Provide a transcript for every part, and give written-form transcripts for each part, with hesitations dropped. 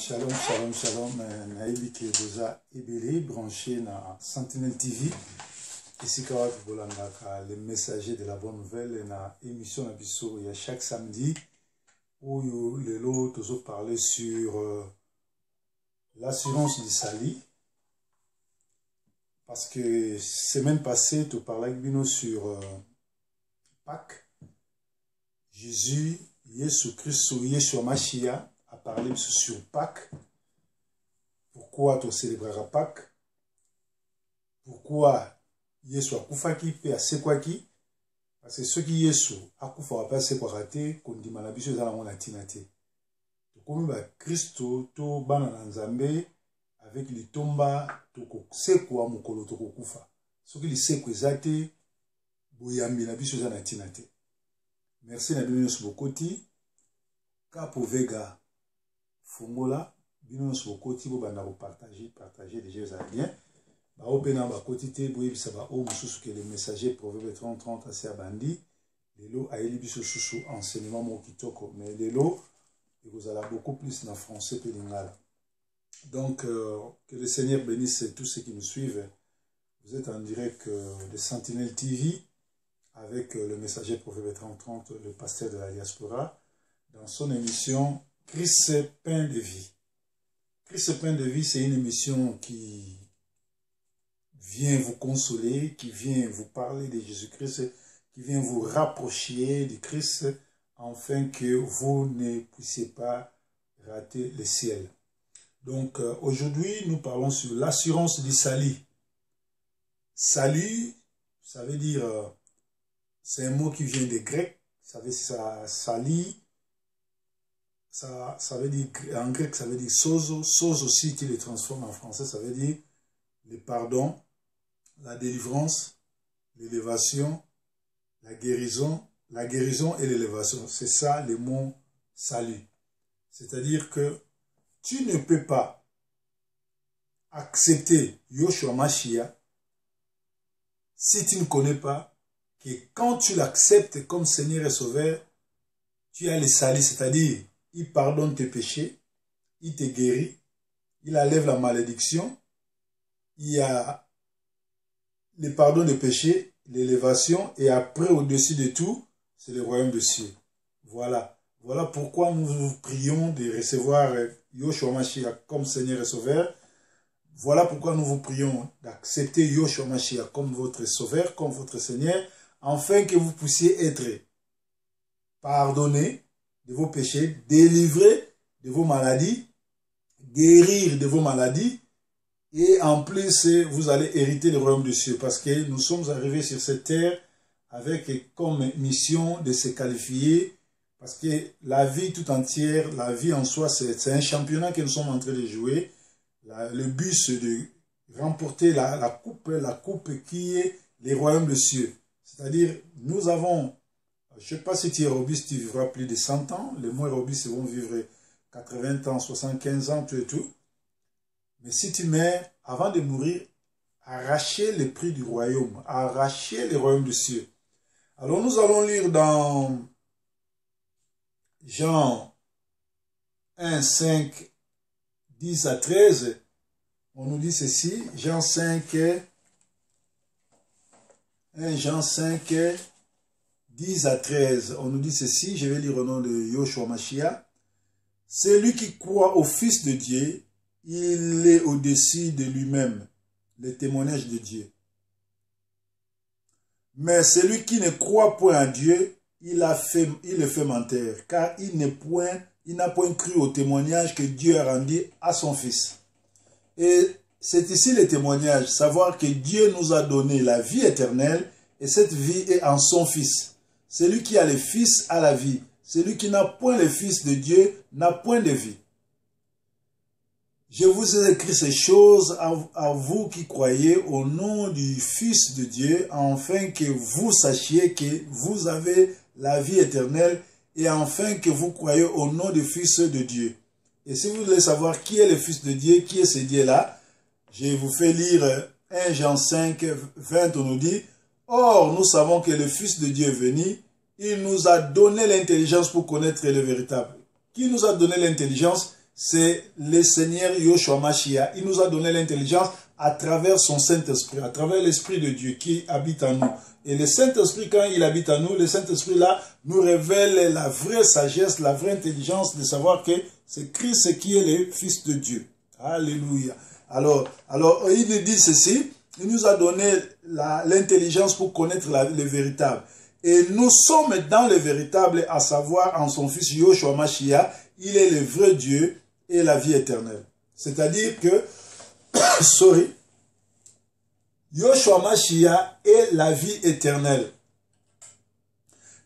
Shalom, shalom, shalom. Naïbi qui est déjà ébélé, branché dans Sentinel TV. Ici, les messagers de la bonne nouvelle, dans l'émission il y a chaque samedi où les lots toujours parler sur l'assurance du Sali. Parce que semaine passée, tu parlais avec Bino sur Pâques. Jésus, Jésus-Christ, Yeshua Mashiach a parlé sur Pâques. Pourquoi tu célébreras Pâques? Pourquoi Yeshua Koufaki peut assez quoi qui? Parce que ceux qui Yeshua a Koufa pas assez quoi rater, qu'on dit malabiso dans la monatinate. Comme Christo, to banana nzambe avec les tomba, toko sekwa mukolo toko kufa. Ce qui les sekwa zate, boyambi na biso dans la tinate. Merci na bino sobokoti, Capo Vega, Fongola, bino sobokoti bo banda partager les jeux bien. Ba opena ba kotité boye bisaba o mususu que les messagers proverbe 30 assez abandi. Lelo aeli biso susu enseignement mo kitoko, mais lelo vous allez beaucoup plus dans français que lingala. Donc que le Seigneur bénisse tous ceux qui nous suivent. Vous êtes en direct de Sentinel TV avec le messager proverbe 30, le pasteur de la diaspora, dans son émission Christ pain de vie. Christ pain de vie, c'est une émission qui vient vous consoler, qui vient vous parler de Jésus-Christ, qui vient vous rapprocher de Christ, afin que vous ne puissiez pas rater le ciel. Donc aujourd'hui, nous parlons sur l'assurance du salut. Salut, ça veut dire, c'est un mot qui vient des Grecs, ça veut dire sali, ça veut dire, en grec ça veut dire sozo, sozo aussi qui le transforme en français, ça veut dire le pardon, la délivrance, l'élévation, la guérison et l'élévation. C'est ça le mot salut. C'est-à-dire que tu ne peux pas accepter Yeshua Mashiach si tu ne connais pas que quand tu l'acceptes comme Seigneur et Sauveur, tu as le salut, c'est-à-dire il pardonne tes péchés, il te guérit, il enlève la malédiction, il y a le pardon des péchés, l'élévation, et après, au-dessus de tout, c'est le royaume des cieux. Voilà. Voilà pourquoi nous vous prions de recevoir Yeshua Mashiach comme Seigneur et Sauveur. Voilà pourquoi nous vous prions d'accepter Yeshua Mashiach comme votre Sauveur, comme votre Seigneur, afin que vous puissiez être pardonné de vos péchés, délivré de vos maladies, guérir de vos maladies, et en plus, vous allez hériter le royaume des cieux, parce que nous sommes arrivés sur cette terre avec comme mission de se qualifier, parce que la vie tout entière, la vie en soi, c'est un championnat que nous sommes en train de jouer. Le but, c'est de remporter la coupe qui est les royaumes des cieux. C'est-à-dire, nous avons, je ne sais pas si tu es robuste, tu vivras plus de 100 ans. Les moins robustes vont vivre 80 ans, 75 ans, tout et tout. Mais si tu meurs, avant de mourir, arracher le prix du royaume, arracher le royaume des cieux. Alors nous allons lire dans Jean 1, 5, 10 à 13. On nous dit ceci, Jean 5, 10 à 13. On nous dit ceci, je vais lire au nom de Yeshua Mashiach. Celui qui croit au Fils de Dieu, il est au-dessus de lui-même, le témoignage de Dieu. Mais celui qui ne croit point à Dieu, il le fait mentir, car il n'a point cru au témoignage que Dieu a rendu à son Fils. Et c'est ici le témoignage, savoir que Dieu nous a donné la vie éternelle, et cette vie est en son Fils. Celui qui a le Fils a la vie. Celui qui n'a point le Fils de Dieu n'a point de vie. Je vous ai écrit ces choses à vous qui croyez au nom du Fils de Dieu, afin que vous sachiez que vous avez la vie éternelle, et afin que vous croyez au nom du Fils de Dieu. Et si vous voulez savoir qui est le Fils de Dieu, qui est ce Dieu-là, je vous fais lire 1 Jean 5, 20, on nous dit, « Or, nous savons que le Fils de Dieu est venu, il nous a donné l'intelligence pour connaître le véritable. » Qui nous a donné l'intelligence? c'est le Seigneur Yoshua Mashiach. Il nous a donné l'intelligence à travers son Saint-Esprit, à travers l'Esprit de Dieu qui habite en nous. Et le Saint-Esprit, quand il habite en nous, le Saint-Esprit là nous révèle la vraie sagesse, la vraie intelligence de savoir que c'est Christ qui est le Fils de Dieu. Alléluia. Alors il nous dit ceci, il nous a donné l'intelligence pour connaître le véritable. Et nous sommes dans le véritable, à savoir en son Fils Yoshua Mashiach, il est le vrai Dieu et la vie éternelle. C'est-à-dire que, Yoshua Mashiach est la vie éternelle.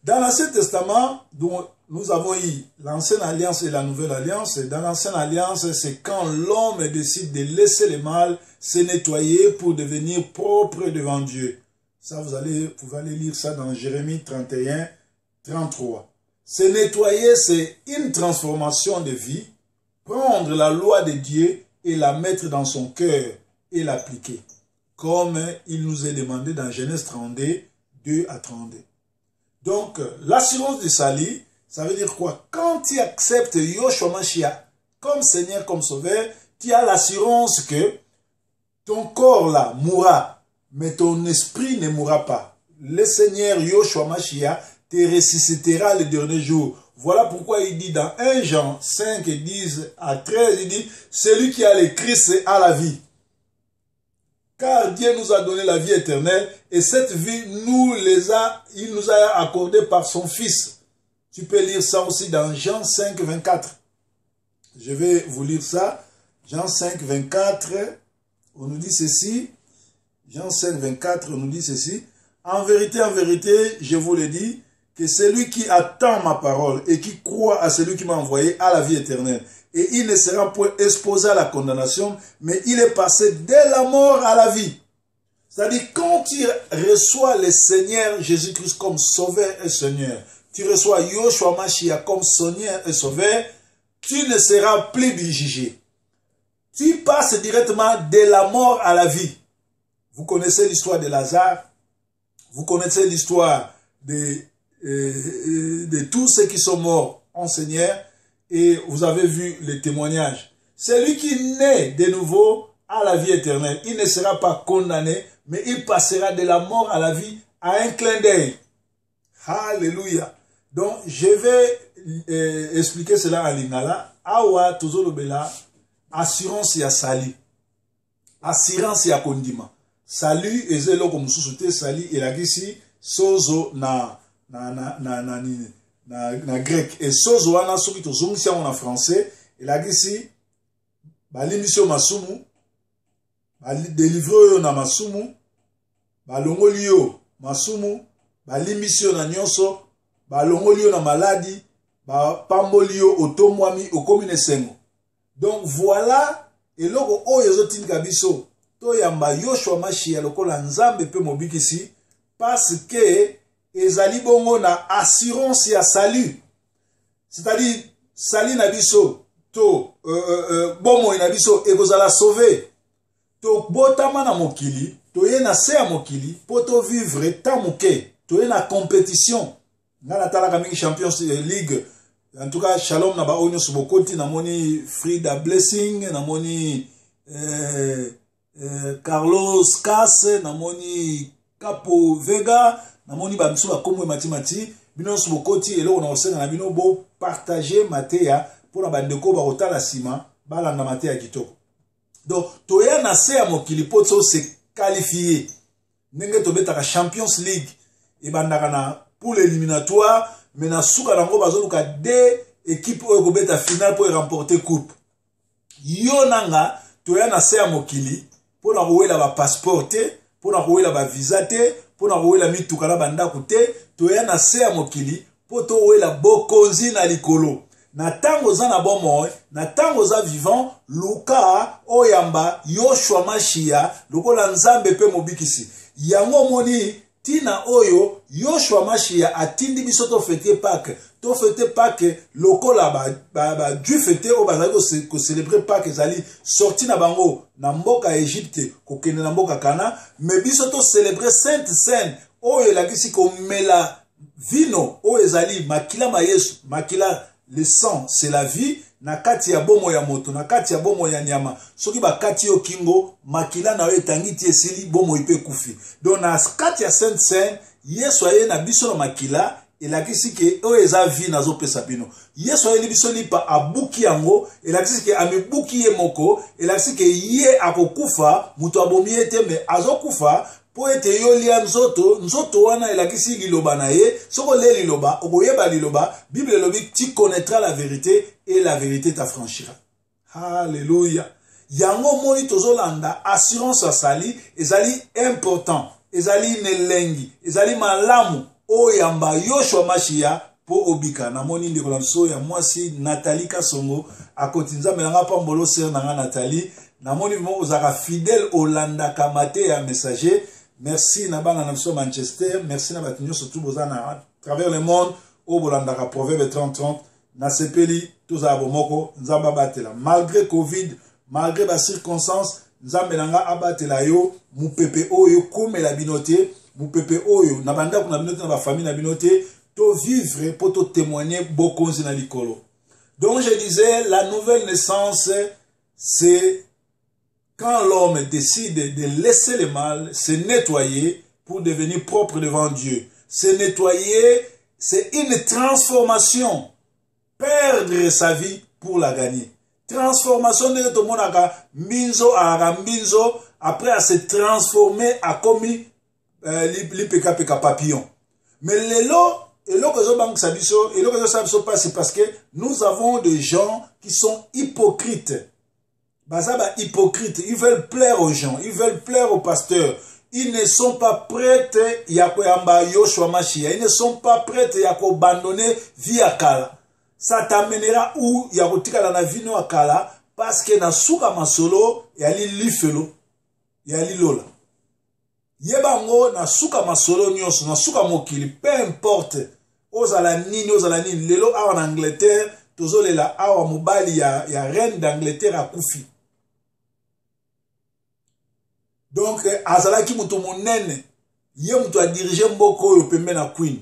Dans l'Ancien Testament, dont nous avons eu l'Ancienne Alliance et la Nouvelle Alliance, dans l'Ancienne Alliance, c'est quand l'homme décide de laisser le mal se nettoyer pour devenir propre devant Dieu. Ça, vous pouvez aller lire ça dans Jérémie 31, 33. Se nettoyer, c'est une transformation de vie, prendre la loi de Dieu et la mettre dans son cœur et l'appliquer. Comme il nous est demandé dans Genèse 32, 2 à 32. Donc, l'assurance du salut, ça veut dire quoi? Quand tu acceptes Yoshua Mashiach comme Seigneur, comme Sauveur, tu as l'assurance que ton corps là mourra, mais ton esprit ne mourra pas. Le Seigneur Yoshua Mashiach te ressuscitera le dernier jour. Voilà pourquoi il dit dans 1 Jean 5, 10 à 13, il dit, celui qui a le Christ a la vie. Car Dieu nous a donné la vie éternelle et cette vie, il nous a accordé par son Fils. Tu peux lire ça aussi dans Jean 5, 24. Je vais vous lire ça. Jean 5, 24, on nous dit ceci. Jean 5, 24, on nous dit ceci. En vérité, je vous le dis, que celui qui attend ma parole et qui croit à celui qui m'a envoyé a la vie éternelle. Et il ne sera point exposé à la condamnation, mais il est passé dès la mort à la vie. C'est-à-dire, quand tu reçois le Seigneur Jésus-Christ comme Sauveur et Seigneur, tu reçois Yoshua Mashiach comme Seigneur et Sauveur, tu ne seras plus jugé. Tu passes directement de la mort à la vie. Vous connaissez l'histoire de Lazare, vous connaissez l'histoire de tous ceux qui sont morts en Seigneur, et vous avez vu les témoignages. Celui qui naît de nouveau à la vie éternelle, il ne sera pas condamné, mais il passera de la mort à la vie à un clin d'œil. Alléluia. Donc, je vais expliquer cela en lingala. Awa tozolobela assurance ya sali. Assurance ya kondima. Salut ezelo comme sous-souté sali elagisi sozo na grec. Et sozo wana soki tozongisi yango na français elagisi balimbisi yo masumu, balivre oyo na masumu, balongoli yo masumu, balimbisi yo na nyonso, balongoli yo na maladi, bapamboli yo otomwami okomi na esengo. Donc voilà eloko oyo ezotinda biso toyamba Yoshua Mashiach lokola nzambe pe mobikisi parce que ezali bongo na assurance ya salut. C'est-à-dire salut na biso to bomo na biso ekozala sauvé. To botama na mokili, to ye na se ya mokili po to vivre tant moke, to ye na compétition. Ngana talaka mingi Champions League. En tout cas, shalom na ba onyo subokoti na moni Frida Blessing, na moni Carlos Casse, na moni Capo Vega, na moni ba msu ba komwe mati bino subokoti eloko na osenga na bino bo partager mateya pour na bandeko ba kotala sima balanda mateya kitoko. Donc toya na se ya mokili poto se qualifier. Ndenge to betaka Champions League e bandaka na pour l'éliminatoire. Mais na suka nango bazoluka de équipe oyo kobeta finale pour remporter coupe. Yo nanga toya na se ya mokili pour na kowela ba passeport te, pour na kowela ba visa te, pour na kowela mituka na bandako te, toya na se ya mokili pour to wela bokonzi na likolo. Na tango za na bomo, na tango za vivant, luka oyamba Yoshua Mashiach lokola nzambe pe mobikisi. Yango moni tina oyo Yoshua Mashiach atindi biso to fete Pâques. To fete Pâques lokola ba Dieu fete o bazali ko célébrer Pâques ezali sorti na bango na mboka Égypte ko kende na mboka Kana, mais biso to célébrer Sainte Seine oyo elakisi ko mela vino o ezali makila ma Yesu, makila le sang c'est la vie, na kati ya bomo ya moto, na kati ya bomo ya nyama. Soki ba kati yo kingo, makila na we tangiti esili bomo ipe kufi. Donc na kati ya Sainte Seine, Yesu aye na biso na makila, elakisi ke o eza vie nazo pesa bino. Yesu aye biso lipa abuki yango, elakisi ke amebuki ye moko, elakisi ke ye akokufa, mutu abomi ete me azokufa, po ete yo lia nzoto wana elakisi liloba na ye, soko le liloba, okoyeba liloba, Bible lobi, tu connaîtras la vérité et la vérité t'affranchira. Alléluia. Yango moni tozolanda, assurance asali, ezali important, ezali nelengi, ezali malamu, o yamba Yoshua Mashia, po obika. Na moni ndeko la so ya mwasi Nathalie Kasongo, akoti nzambe nanga pambolo ser nanga Nathalie, na moni mo ozaka fidèle Olanda kamate ya messager. Merci Nabana Namso Manchester, merci Nabatinyo surtout bozana à travers le monde, au Bolandaka Proverbe 30-30, na sepeli, tous à Bomoko, Nzamba Batela. Malgré Covid, malgré les circonstances, Nzamba Nanga Abatela yo, mou pepe oyo, koume la binote, mou pepe oyo, Nabanda kuna binote, na famille na binote, to vivre pour te témoigner beaucoup na likolo. Donc je disais, la nouvelle naissance, c'est quand l'homme décide de laisser le mal, se nettoyer pour devenir propre devant Dieu. Se nettoyer, c'est une transformation. Perdre sa vie pour la gagner. Transformation de tout le monde à minzo, à minzo, après à se transformer à commis l'IPK papillon. Mais et que passe parce que nous avons des gens qui sont hypocrites. Bazaba hypocrites, ils veulent plaire aux gens, ils veulent plaire aux pasteurs. Ils ne sont pas prêts à Yoshua Mashia. Ils ne sont pas prêts à abandonner vie à Kala. Ça t'amènera où il y a la vie à Kala parce que na souka masolo et ali lifelo et ali lola. Yebango na souka masolo nyonso na souka mokili peu importe ozala nini lelo en Angleterre tozolela awa mobali ya reine d'Angleterre a kufi. Donc, azalaki mutu monene, ye mutu a dirigé mboko yo pembe na queen,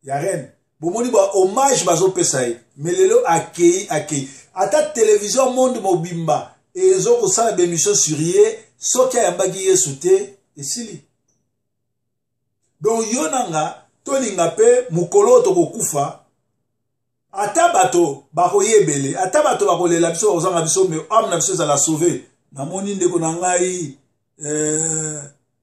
ya reine. Bomoni ba hommage bazo pesaye, mais lelo akei. Ata télévision monde mobimba, et ezo ko sala bémission sur ye, soki ayambaki yesu te, esili. Donc, yonanga, tolinga pe, mukolo toko kufa, ata bato, bako yebele, ata bato bako lela biso, ozanga biso, mais homme na biso za la sauver. Namoni ndeko nangai,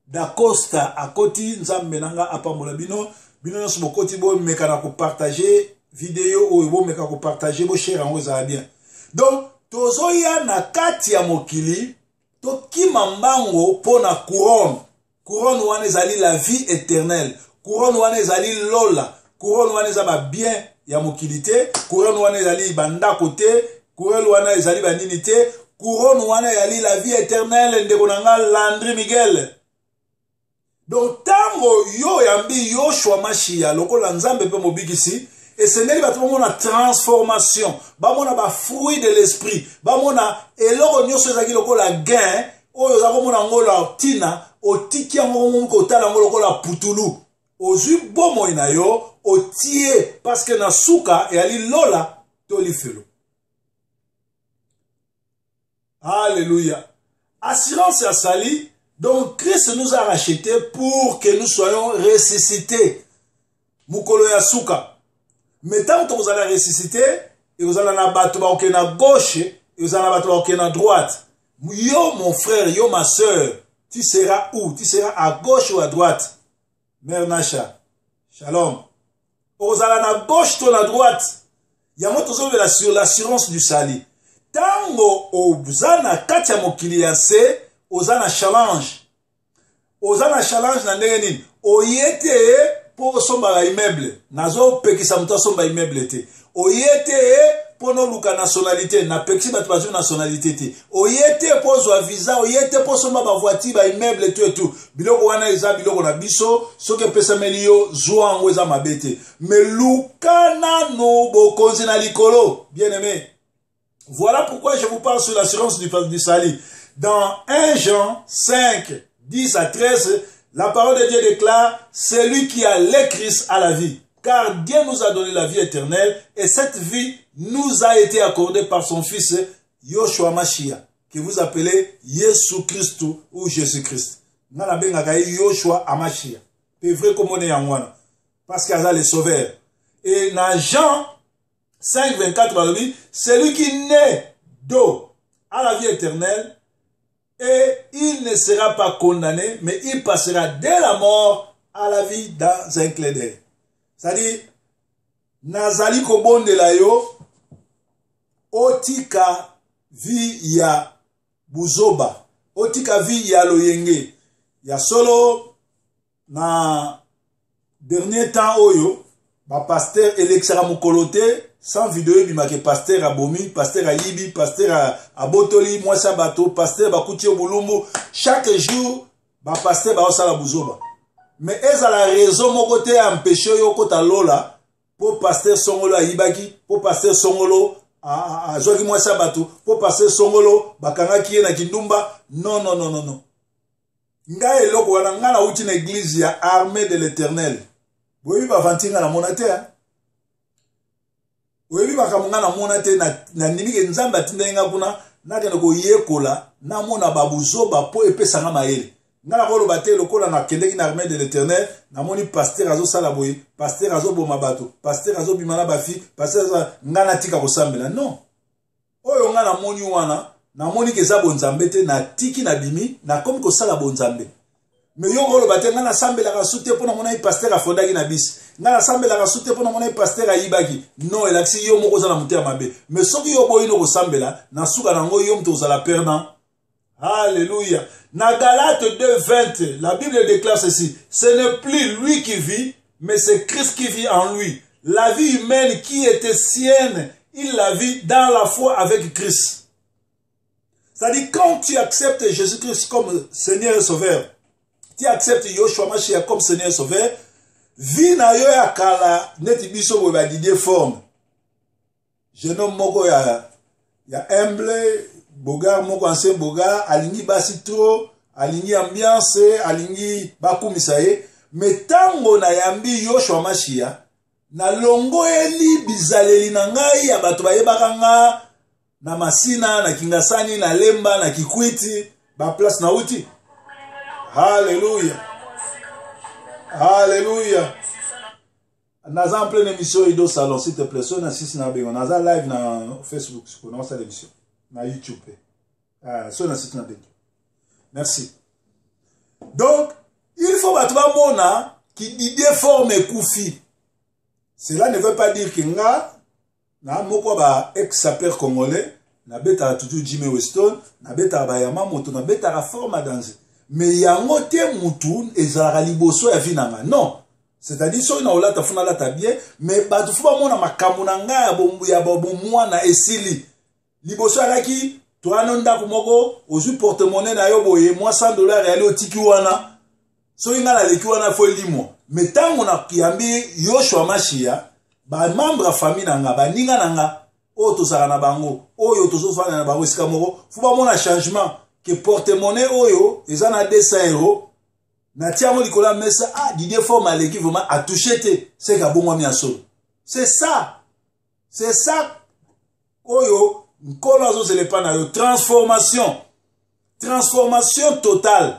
da Costa akoti nzambe nanga apambola bino nyonso bokoti bo meka na ko partager vidéo oyo bo meka ko partager bo share yango za bien. Donc tozoya na kati ya mokili to kimambango pona couronne wana ezali la vie éternelle, couronne wana ezali lola, couronne wana ezaba bien ya mokili te, couronne wana ezali bandako te, couronne wana ezali banini te, couronne wana yali la vie éternelle ndeko nanga Landry Miguel. Donc tango yo yambi Yoshua Mashia lokola nzambe pe mobikisi esengeli bato bamona transformation, bamona ba fruit de l'esprit, bamona eloko nyonso ezaki lokola gain oyo za komona ngola tina otiki yango ko tala ngolo lokola putulu ozwi bomoi na yo otie parce que na suka yali lola to lifelo. Alléluia. Assurance à sali. Donc Christ nous a rachetés pour que nous soyons ressuscités. Mukolo ya suka. Mais tant que vous allez ressusciter, et vous allez na battre na gauche, et vous allez battre na droite. Yo mon frère, yo ma soeur, tu seras où? Tu seras à gauche ou à droite? Mère Nacha. Shalom. Vous allez na gauche ou à droite. Il y a moi sur l'assurance du sali. Tango ozana kati ya mokili ya se, ozana challenge. Ozana challenge na ndenge nini? Oyete po somba la immeuble. Nazo pekisa muta somba immeuble te. Oyete po no luka nationalité. Na pekisi batu bazu nationalité te. Oyete po zwa visa. Oyete po somba ba voiture ba immeuble tout et tout. Biloko wana eza biloko na biso. Soke pesa meliyo zwa ngo eza mabete. Me luka nano bokonzi na likolo. Bien aimé. Voilà pourquoi je vous parle sur l'assurance du salut. Dans 1 Jean 5, 10 à 13, la parole de Dieu déclare, celui qui a le Christ a la vie. car Dieu nous a donné la vie éternelle et cette vie nous a été accordée par son Fils Yoshua Mashiach, que vous appelez Yesu Christ ou Jésus-Christ. Nana bengaka Yoshua Mashiach. C'est vrai comme on est en wana. Parce qu'il y a les sauveurs. Et dans Jean 5, 24, celui qui naît d'eau à la vie éternelle, et il ne sera pas condamné, mais il passera dès la mort à la vie dans un clin d'œil. C'est-à-dire, Nazali kobonde la yo, otika vi ya buzoba, otika vi ya loyenge. Ya solo, na dernier temps oyo, ba pasteur Elexara Mukolote, sans vidéo bimake pasteur abomi, pasteur ayibi, pasteur abotoli, mwasa bato, pasteur bakuti bulumbu, chaque jour, ba pasteur ba osala buzoba. Mais eza la raison mon côté empêché yo kota lola, pour pasteur songolo ayibaki, pour pasteur songolo a jogi mwasa bato, pour pasteur songolo bakanga kiye na kindumba, non. Nga eloko wana nga na uti na église ya armée de l'Éternel. Boyebi ba vantinga na monate hein. Boyebi ba kamunga na monate na nimike nzamba tindenga kuna na kende ko yekola na mona babuzoba po epesa nga maele. Nga na kolo bate lokola na kendeki na armée de l'Éternel na moni pasteur azo sala boye, pasteur azo boma bato, pasteur azo bimana ba fi, pasteur nga na tika ko sambela non. Oyo nga na moni wana na moni keza bonzambe te na tiki na bimi na komi ko sala bonzambe. Mais yo ngolo bate nga na sambela ka soute pona mona pasteur afondaki na bis. Nga na sambela ka soute pona mona pasteur ayibaki. Non elaksi yo moko za na mutia mabe. Mais soki yo boyino ko sambela na suka nango yo mto za la perdant. Alléluia. Na Galate 2:20, la Bible déclare ceci: ce n'est plus lui qui vit, mais c'est Christ qui vit en lui. La vie humaine qui était sienne, il la vit dans la foi avec Christ. C'est-à-dire, quand tu acceptes Jésus-Christ comme Seigneur et Sauveur, tu acceptes Yoshua Mashiach comme Seigneur et Sauveur, vie na yo ya kala neti biso bo ba didie forme. Jeune homme moko ya humble, bogar moko ancien bogar, alingi basi trop, alingi ambiance, alingi bakumisa ye, mais tango na yambi Yoshua Mashiach, na longo eli bizaleli na ngai ya bato bayebaka nga na masina, na kingasani, na lemba, na kikwiti, ba place na uti. Alléluia. Alléluia. Naza en pleine émission Ido Salon, s'il te plaît. So na 6 na bengo. Naza live na Facebook. On a l'émission. Na YouTube. So na 6 na bengo. Merci. Donc, il faut battre mona qui dit forme koufi. Cela ne veut pas dire que nga na moko ba ex-sapeur congolais na beta tutu Jimmy Weston na beta ba yama moto na beta la forme danse. Mais yango te mutu ezalaka liboso ya vinanga. Non. C'est-à-dire so na olata funa lata bien, mais batu fuba mona makambo na nga ya bombu ya bomwa na esili. Liboso alaki to anonda kumoko ozu porte-monnaie na yo boye moi $100 ya le otiki wana. So inga na leki wana fo limo. Mais tango na kiambi Yoshua Mashiach ba membre famille nanga ba ninga nanga o to saka na bango oyo to so fana na bango sika moko fuba mona changement que porte-monnaie oyo ezana 200 € na tiamo likola mesa Didier forme aleki vraiment a touché te c'est ka bongo miaso. C'est ça oyo nkolo azo se le pana yo transformation totale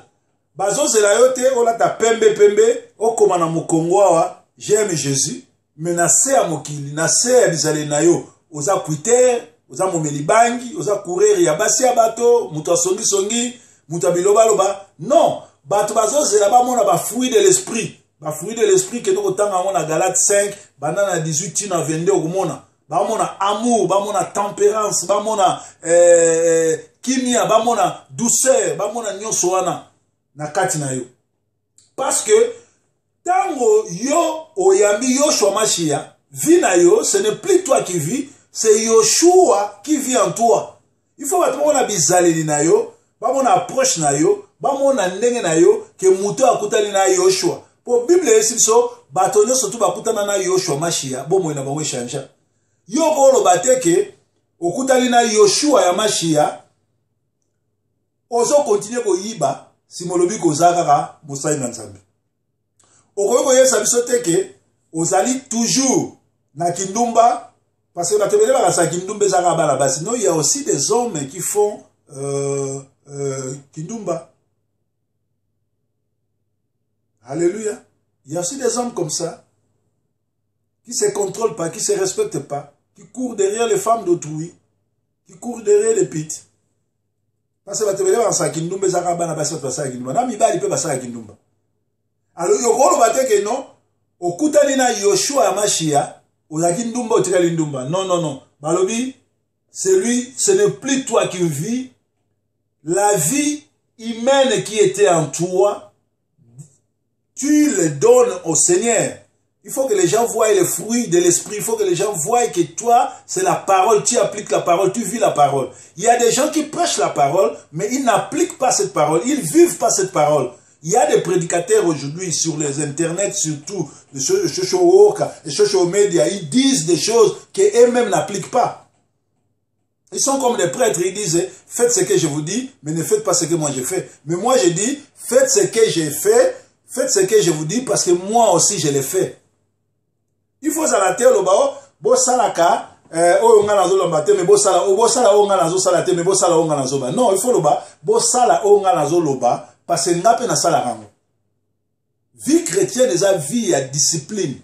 bazo se la yo te ola ta pembe okoma na mokongo awa j'aime Jésus mais na se ya mokili na se ya bizale na yo oza Twitter oza momeli bangi oza courir ya basi ya bato muto asongi muto biloba non bato bazo zela ba mona ba fruit de l'esprit que toko tanga mona Galate 5 banana 18 na 22 okomona ba mona amour ba mona tempérance ba mona kimia ba mona douceur ba mona nyonso wana na kati na yo parce que tango yo oyambi Yoshua Mashiach vina yo ce n'est plus toi qui vis. C'est Yoshua qui vit en toi. Il faut que tu bizaleli na yo, ba mon approche na yo, ba mon ndenge na yo ke muto akutani na Yoshua. Pour Bible esiso batonyo surtout bakutana na Yoshua Mashiach, bo moina bango chanja. Yo ko lo bateke okutani na Yoshua ya Mashiach. Ozo continue ko yiba si molobi ko zaka ka musai na nzambe. Okoyo ko yesa biso teke ozali toujours na kindumba, parce que batebele bakasa kindumba ezaka bala basi. Non, il y a aussi des hommes qui font kindumba. Alléluia. Il y a aussi des hommes comme ça, qui ne se contrôlent pas, qui ne se respectent pas, qui courent derrière les femmes d'autrui, qui courent derrière les pits. Parce que batebele bakasa kindumba ezaka bala basi batasa kindumba. Na mibali pe basaka kindumba. Alors yokolo bateke non, okutani na Yoshua Amashia, ozaki ndumba otikali ndumba. Non, non, non. Balobi, ce n'est plus toi qui vis. La vie humaine qui était en toi, tu le donnes au Seigneur. Il faut que les gens voient les fruits de l'esprit. Il faut que les gens voient que toi, c'est la parole. Tu appliques la parole, tu vis la parole. Il y a des gens qui prêchent la parole, mais ils n'appliquent pas cette parole. Ils ne vivent pas cette parole. Il y a des prédicateurs aujourd'hui sur les internets, surtout les social media, ils disent des choses qu'eux-mêmes n'appliquent pas. Ils sont comme des prêtres, ils disent, faites ce que je vous dis, mais ne faites pas ce que moi je fais. Mais moi je dis, faites ce que j'ai fait, faites ce que je vous dis, parce que moi aussi je l'ai fait. Il faut s'arrêter au bao, bo salaka, onga nazo lombate, mais bo sala onga nazo salate, mais bo sala onga nazo ba. Non, il faut loba, bo sala onga nazo loba. Parce que n'ape na sala rango. Vie chrétienne, ils a vie à discipline.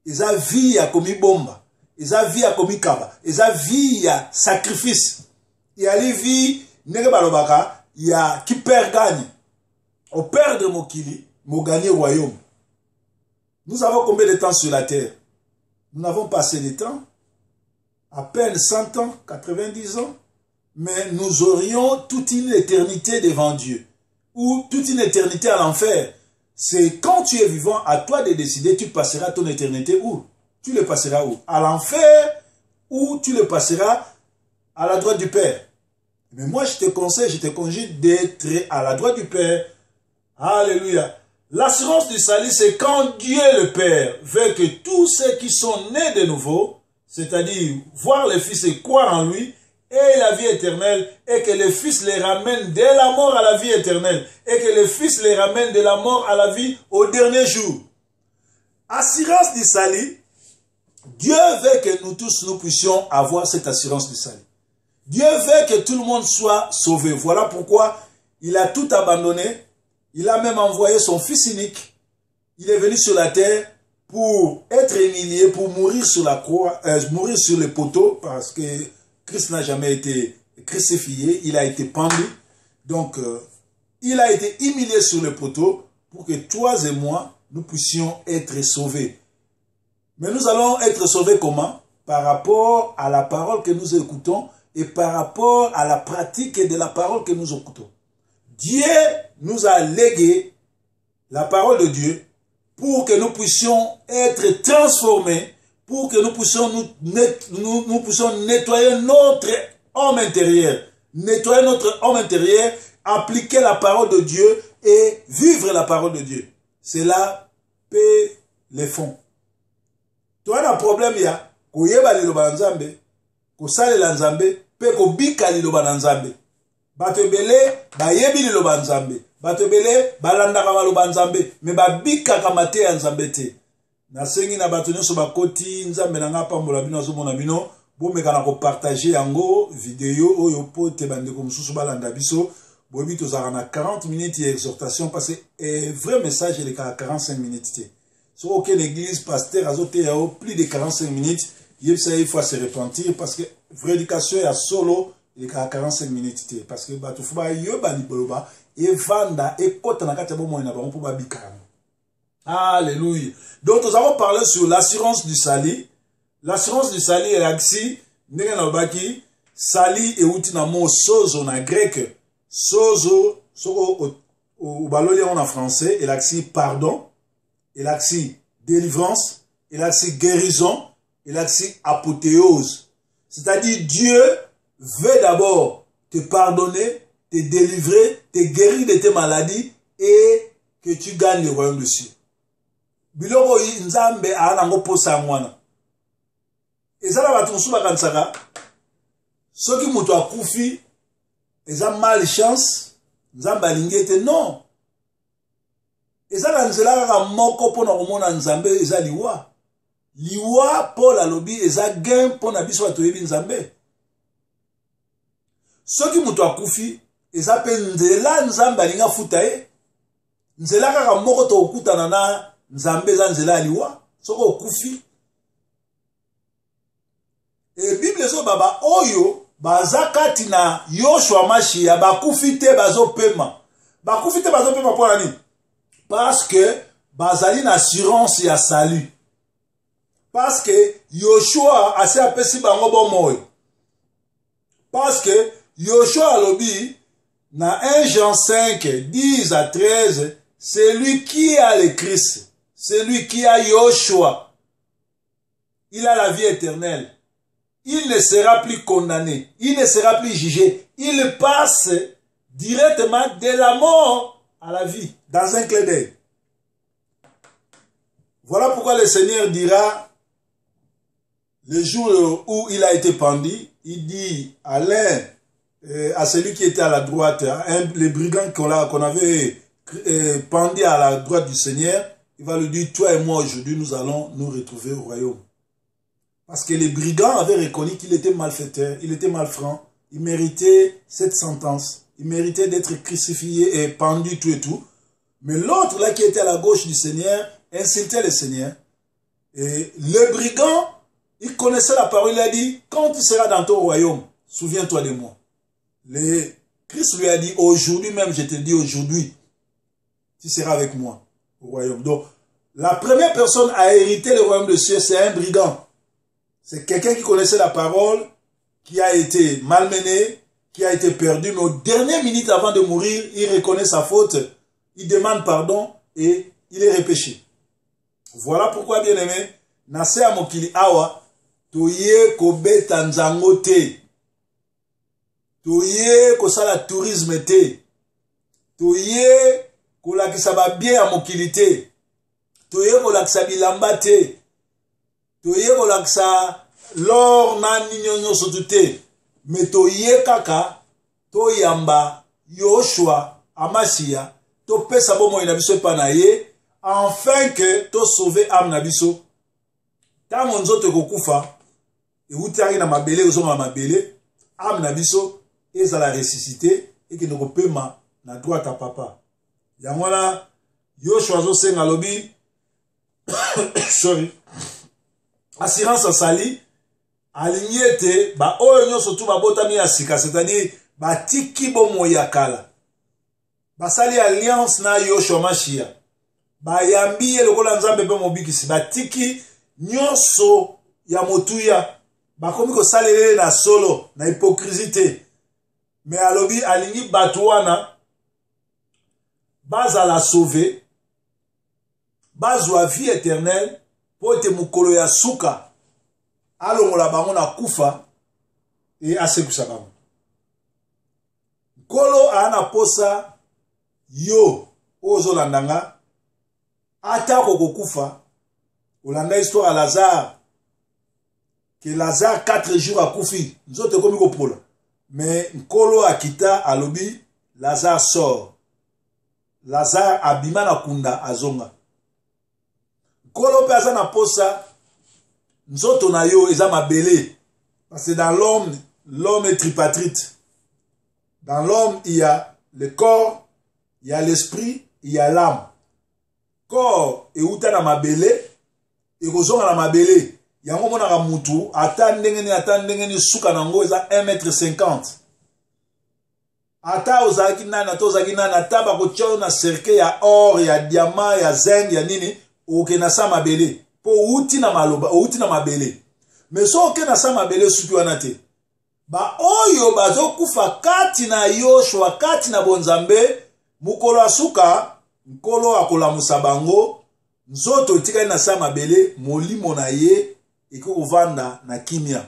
Ils a vie à commis bomba. Ils a vie à commis kaba. Ils a vie à sacrifice. Il y a les vies, nege balobaka, il y a qui perd gagne. Au perdre mon kili, mon gagner royaume. Nous avons combien de temps sur la terre? Nous n'avons pas assez de temps. À peine 100 ans, 90 ans. Mais nous aurions toute une éternité devant Dieu. Ou toute une éternité à l'enfer. C'est quand tu es vivant, à toi de décider, tu passeras ton éternité où? Tu le passeras où? À l'enfer, ou tu le passeras à la droite du Père. Mais moi, je te conseille, je te conjure d'être à la droite du Père. Alléluia. L'assurance du salut, c'est quand Dieu le Père veut que tous ceux qui sont nés de nouveau, c'est-à-dire voir le Fils et croire en lui, et la vie éternelle, et que le Fils les ramène de la mort à la vie éternelle, et que le Fils les ramène de la mort à la vie au dernier jour. Assurance du salut, Dieu veut que nous tous nous puissions avoir cette assurance du salut. Dieu veut que tout le monde soit sauvé. Voilà pourquoi il a tout abandonné. Il a même envoyé son Fils unique. Il est venu sur la terre pour être humilié, pour mourir sur la croix, mourir sur le poteau, parce que Christ n'a jamais été crucifié, il a été pendu. Donc, il a été humilié sur le poteau pour que toi et moi, nous puissions être sauvés. Mais nous allons être sauvés comment? Par rapport à la parole que nous écoutons et par rapport à la pratique de la parole que nous écoutons. Dieu nous a légué la parole de Dieu pour que nous puissions être transformés, pour que nous puissions nous puissions nettoyer notre homme intérieur. Nettoyer notre homme intérieur, appliquer la parole de Dieu et vivre la parole de Dieu. Cela paie les fonds. Toi, un problème, il y a koyeba liloba nzambe, kosalela nzambe, pe kobika liloba nzambe. Bato ebele bayebi liloba nzambe. Bato ebele balandaka baloba nzambe, me babikaka mate ya nzambe te. Nasengi na bato nyonso bakoti nzambe na nga pambola bino azomona bino, bomeka na kopartager yango video oyo po te bandeko mosusu balanda biso. Boyebi tozaka na 40 minutes ya exhortation parce que vrai message il est à 45 minutes te. Sur aucune église, pasteur, azote yao, plus de 45 minutes, il faut se repentir parce que vraie éducation est solo, il est à 45 minutes. Parce que Batoufuba, yoba liboloba, et vanda, et kota na kati bon moyen pour babikam. Alléluia. Donc, nous avons parlé sur l'assurance du salut. L'assurance du salut est l'axi, n'est-ce pas, sali et outina mot sozo na grec, sozo, au baloli en français, et l'axi pardon. Et l'axi délivrance, et l'axi guérison, et l'axi apothéose. C'est-à-dire Dieu veut d'abord te pardonner, te délivrer, te guérir de tes maladies et que tu gagnes le royaume des cieux. Biloko nzambe anango posa mwana. Ezala batunsu bakansaka. Soki mutu akufi, eza malchance, nzambe alingete non. eza na nzela kaka moko mpona komona nzambe eza liwa. Liwa Paul alobi eza gain mpona biso bato toyebi nzambe. Soki mutu akufi eza pe nzela nzambe alinga futa ye. Nzela kaka moko tokutana na nzambe eza nzela liwa. Soki okufi e Bible ezo baba oyo baza kati na Yoshua Mashiach bakufi te bazopema. Bakufi te bazopema mpona nini? Parce que bazali na assurance ya salut. Parce que Yoshua ase apesi bango bomoi. Parce que Yoshua alobi na 1 Jean 5, 10 à 13, c'est lui qui a le Christ, c'est lui qui a Yoshua. Il a la vie éternelle. Il ne sera plus condamné, il ne sera plus jugé. Il passe directement de la mort à la vie, dans un clin d'œil. Voilà pourquoi le Seigneur dira, le jour où il a été pendu, il dit à l'un, à celui qui était à la droite, les brigands qu'on avait pendu à la droite du Seigneur, il va lui dire, toi et moi aujourd'hui, nous allons nous retrouver au royaume. Parce que les brigands avaient reconnu qu'il était malfaiteur, il était malfrant, il méritait cette sentence, il méritait d'être crucifié et pendu, tout et tout. Mais l'autre là qui était à la gauche du Seigneur, insultait le Seigneur. Et le brigand, il connaissait la parole, il a dit, quand tu seras dans ton royaume, souviens-toi de moi. Le Christ lui a dit, aujourd'hui même, je te dis aujourd'hui, tu seras avec moi au royaume. Donc, la première personne à hériter le royaume de cieux, c'est un brigand. C'est quelqu'un qui connaissait la parole, qui a été malmené, qui a été perdu, mais aux dernières minutes avant de mourir, il reconnaît sa faute, il demande pardon et il est repêché. Voilà pourquoi, bien aimé, nase ya mokili awa, toye kobeta nzango te, toye kosala tourisme te, toye kolakisa ba bien ya mokili te, toye kolakisa bilamba te, toye kolakisa lor na ninyonyo sotu te, mais toye kaka toyamba Yoshua Mashiach, topesa bomoi na biso epa na ye, afin que to sauver âme na biso. Tango nzoto kokufa eutaki na mabele ozonga na mabele, âme na biso ezala ressuscité ekende kopema na droite ya papa. Yango wana Yoshua azosenga lobi sorry, assurance asali alingi ete ba oyo nyonso tu babotami ya sika, c'est-à-dire batiki bomoi ya kala, basali alliance na Yoshua Mashiach, bayambi ye lokola nzambe mpe mobikisi, batiki nyonso ya motuya, bakomi kosalele na solo na hypocrisie te. Mais alobi alingi bato wana bazala sauve, bazwa vie éternelle, po ete mokolo ya suka alongola bango na kufa e asekusa bango. Nkolo ana posa yo ozolanda nga, atako kokufa, olanda histoire à Lazare, que Lazare 4 jours akufi, nzote komi kopola. Mais Nkolo akita alobi, Lazare sort. Lazare abima na kunda azonga. Nkolo pe aza na posa, nzoto na yo eza mabele. Parce que dans l'homme, l'homme est tripartite. Dans l'homme, il y a le corps, il y a l'esprit, il y a l'âme. Corps et uta na mabele, et kozonga na mabele. Yango monaka mutu, ata ndengeni suka nango eza 1,50 m. Ata ozaki nana, ata bakotia na cercle ya or, ya diamant, ya zinc, ya nini, oke na sa mabele. Po uti na maloba, uti na mabele. Mais so oke na sa mabele suki wana te. Ba oyo bazo kufa kati na Yoshua, kati na bonzambe, mukolo asuka, Nkolo akolamusa bango, nzoto tikali na sa mabele, molimo na ye, eko kovanda na kimia.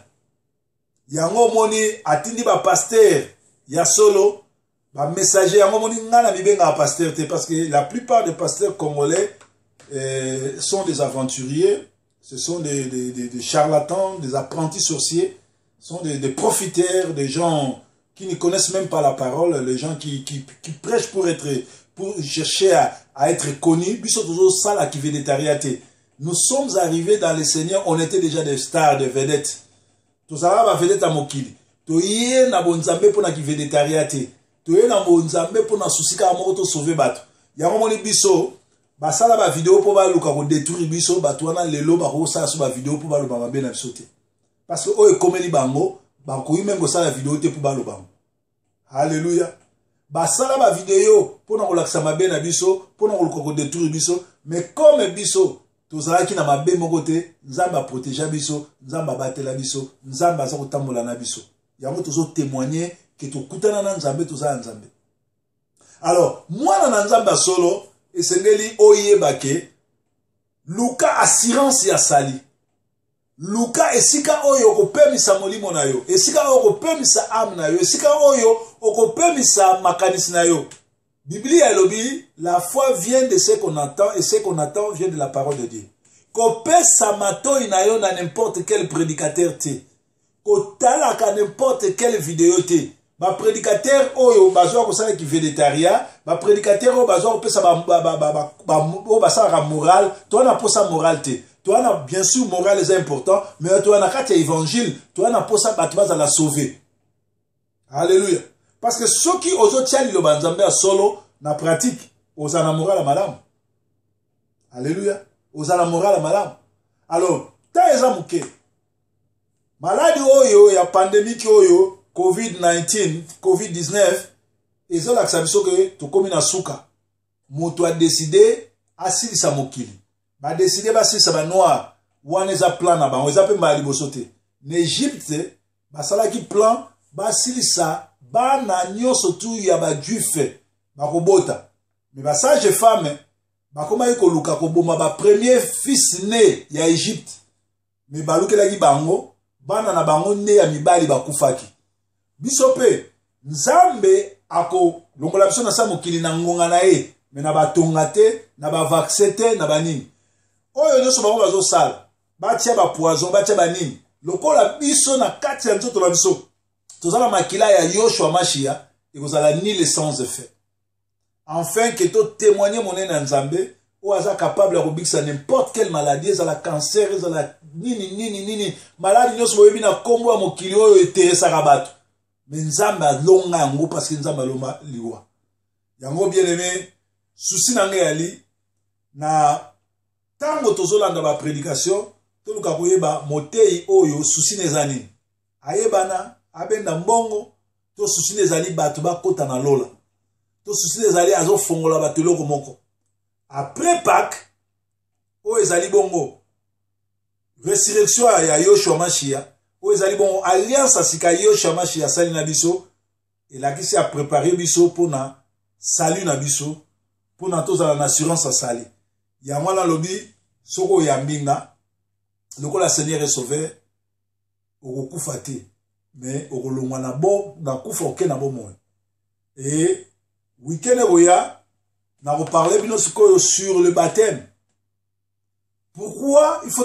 Yango moni atindi ba pasteur ya solo, ba messager, yango moni ngana mibenga ba pasteur te, parce que la plupart des pasteurs congolais sont des aventuriers, ce sont des charlatans, des apprentis sorciers, sont des profiteurs, des gens qui ne connaissent même pas la parole, les gens qui prêchent pour chercher à être connu. Biso toujours ça la qui végétariaté. Nous sommes arrivés dans le Seigneur, on était déjà des stars, des vedettes. Tout ça va vedette à mokili. To yé na bonzambe pour na qui végétariaté. To yé na bonzambe pour na susika amoto sauver bato. Ya moni biso ba sala ba vidéo pour ba luka ko détruire biso ba toana lelo ba ko sa so ba vidéo pour ba lo ba mabe na biso te. Parce que o e komeli bango ba ko yimengo sala vidéo te pour ba lo bango. Alléluia. Basala ba vidéo pour na kolakisa mabe na biso, pour na ko détruire biso, mais comme biso tozalaki na mabe moko te, Nzamba protéger biso, Nzamba batela biso, Nzamba za kotambola na biso. Yango tozo témoigner que tokutana na Nzambe tozala Nzambe. Alors, mwana na Nzamba solo esengeli oyeba ke luka assurance ya sali. Luka esika oyo okopemisa molimo na yo, esika oyo okopemisa âme na yo, esika oyo okopemisa makanisi na yo. Biblia elobi, la foi vient de ce qu'on entend et ce qu'on entend vient de la parole de Dieu. Kopesa matoi na yo na n'importe quel prédicateur te. Kotalaka n'importe quelle vidéo te. Ba prédicateur oyo bazwa kosala ki végétarien, ba prédicateur oyo bazwa kopesa ba moral, toi na posa moral te. Toi, bien sûr, morale est important, mais toi, na kati évangile, toi, na posa batubaz à la sauver. Alléluia. Parce que ceux qui osent tirer le banzambe à solo, na pratique, osent la morale à madame. Alléluia. Osent la morale à madame. Alors, ta ezamouke. Maladie oyo, ya pandémique oyo, COVID-19, COVID-19, ils ont l'acceptation que tu commis na souka. Moto a décidé, assis sa mokili. Ba décider ba si ça ba noir wana eza plan na bango eza pe ba liboso te n'Égypte ba sala ki plan ba silisa ba na nyoso tu ya ba juif ba kobota mais ba sage femme ba koma ko luka ko boma ba premier fils né ya Égypte mais ba lukela ki bango bana na bango né ya mibali ba kufaki biso pe Nzambe ako longola biso na sa mokili na ngonga na ye mais na ba tonga te na ba vaccin te na ba nini oyo nyoso bango bazo sala batia ba poison batia ba nini lokola biso na kati ya nzoto na biso tozala makila ya Yoshua Mashia ekozala ni le sans effet enfin que to témoigner monene na Nzambe o aza capable de kobikisa n'importe quelle maladie ezala cancer ezala nini maladie nyoso boyebi na kombo ya mokili oyo eteresaka bato mais Nzambe alonga yango parce que Nzambe alomba liwa yango bien aimé souci na ngai ali na tango tozolanda ba prédication toluka koyeba motei oyo susi nezani ayebana abenda mbongo to susi nezali bato bakota na lola to susi nezali azofongola bato eloko moko après Pâques oyo ezali bongo résurrection ya Yoshua Mashia oyo ezali bongo alliance asika Yoshua Mashia asali na biso elakisi a préparer biso pona salut na biso pona tozala na assurance asali ya mwana lobi soko ya mbinga lokola Seigneur est sauvé okokufa te mais okolongwa na bo na kufa oke na bo moyo et week-end oya na reparler bino sikoyo sur le baptême pourquoi il faut